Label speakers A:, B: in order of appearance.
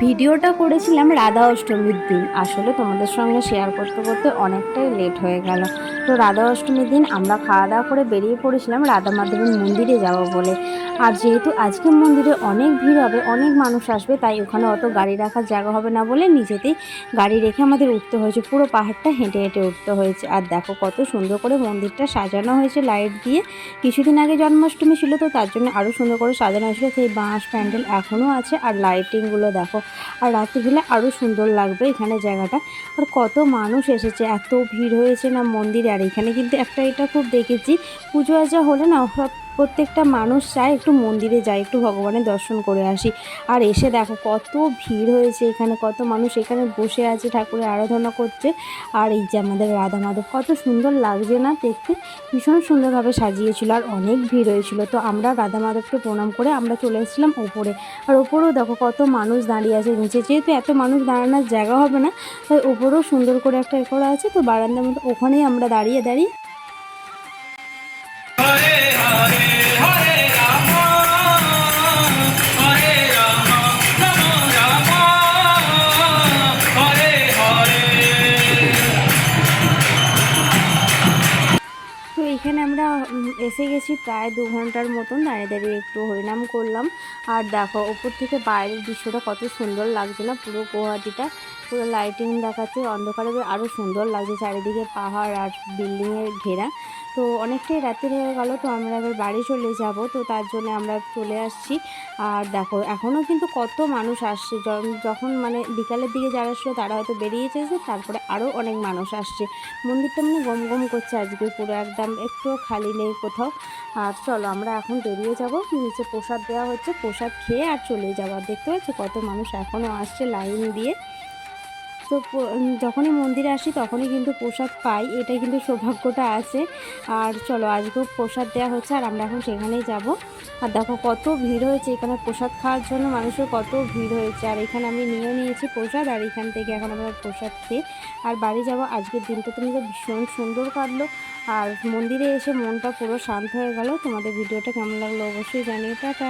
A: ভিডিওটা করেছিলাম রাধা অষ্টমীর দিন। আসলে তোমাদের সঙ্গে শেয়ার করতে করতে অনেকটাই লেট হয়ে গেল। তো রাধা অষ্টমীর দিন আমরা খাওয়া দাওয়া করে বেরিয়ে পড়েছিলাম রাধা মাধবের মন্দিরে যাব বলে। আর যেহেতু আজকে মন্দিরে অনেক ভিড় হবে, অনেক মানুষ আসবে, তাই ওখানে অত গাড়ি রাখার জায়গা হবে না বলে নিজেতেই গাড়ি রেখে আমাদের উঠতে হয়েছে। পুরো পাহাড়টা হেঁটে হেঁটে উঠতে হয়েছে। আর দেখো কত সুন্দর করে মন্দিরটা সাজানো হয়েছে লাইট দিয়ে। কিছুদিন আগে জন্মাষ্টমী ছিল, তো তার জন্য আরও সুন্দর করে সাজানো হয়েছিল। সেই বাঁশ প্যান্ডেল এখনও আছে, আর লাইটিংগুলো দেখো। আর রাত্রি হলে আরও সুন্দর লাগবে এখানে জায়গাটা। আর কত মানুষ এসেছে, এত ভিড় হয়েছে না মন্দিরে। আর এখানে কিন্তু এটা খুব দেখেছি, পুজো আজা হলে না সব প্রত্যেকটা মানুষ চায় একটু মন্দিরে যায়, একটু ভগবানের দর্শন করে আসি। আর এসে দেখো কত ভিড় হয়েছে এখানে, কত মানুষ এখানে বসে আছে, ঠাকুরের আরাধনা করছে। আর এই যে আমাদের রাধা মাধব, কত সুন্দর লাগছে না দেখতে, ভীষণ সুন্দরভাবে সাজিয়েছিল। আর অনেক ভিড় হয়েছিল, তো আমরা রাধা মাধবকে প্রণাম করে আমরা চলে এসেছিলাম ওপরে। আর ওপরেও দেখো কত মানুষ দাঁড়িয়ে আছে নিচে, যেহেতু এত মানুষ দাঁড়ানোর জায়গা হবে না, তাই ওপরেও সুন্দর করে একটা করা আছে, তো বারান্দার মতো ওখানেই আমরা দাঁড়িয়ে দাঁড়িয়ে
B: হরে হরে হরে রাম হরে রাম রাম রাম হরে হরে।
A: তো এখানে আমরা এসে গেছি প্রায় 2 ঘন্টার মতন দাঁড়িয়ে দাঁড়িয়ে একটু হরিনাম করলাম। আর দেখো ওপর থেকে বাইরের দৃশ্যটা কত সুন্দর লাগছে না, পুরো গুয়াহাটিটা পুরো লাইটিং দেখাচ্ছে, অন্ধকারে আরও সুন্দর লাগছে, চারিদিকে পাহাড় আর বিল্ডিংয়ের ঘেরা। তো অনেকটাই রাত্রি হয়ে গেল, তো আমরা এবার বাড়ি চলে যাব, তো তার জন্য আমরা চলে আসছি। আর দেখো এখনও কিন্তু কত মানুষ আসছে, যখন মানে বিকালের দিকে যারা আসলো তারা হয়তো বেরিয়েছে, তারপরে আরও অনেক মানুষ আসছে। মন্দিরটা মানে গম গম করছে আজকে, পুরো একদম একটুও খালি নেই কোথাও। আর চলো আমরা এখন বেরিয়ে যাব, নিচে প্রসাদ দেওয়া হচ্ছে, প্রসাদ খেয়ে আর চলে যাবো। আর দেখতে পাচ্ছি কত মানুষ এখনও আসছে লাইন দিয়ে। তো যখনই মন্দিরে আসি তখনই কিন্তু প্রসাদ পাই, এটাই কিন্তু সৌভাগ্যটা আছে। আর চলো আজকেও প্রসাদ দেওয়া হচ্ছে, আর আমরা এখন সেখানেই যাব। আর দেখো কত ভিড় হয়েছে এখানে প্রসাদ খাওয়ার জন্য, মানুষের কত ভিড় হয়েছে। আর এখানে আমি নিয়েছি প্রসাদ, আর এখান থেকে এখন আমরা প্রসাদ খেয়ে আর বাড়ি যাব। আজকের দিনটা তো আমাদের ভীষণ সুন্দর কাটলো, আর মন্দিরে এসে মনটা পুরো শান্ত হয়ে গেল। তোমাদের ভিডিওটা কেমন লাগলো অবশ্যই জানিও। টাটা।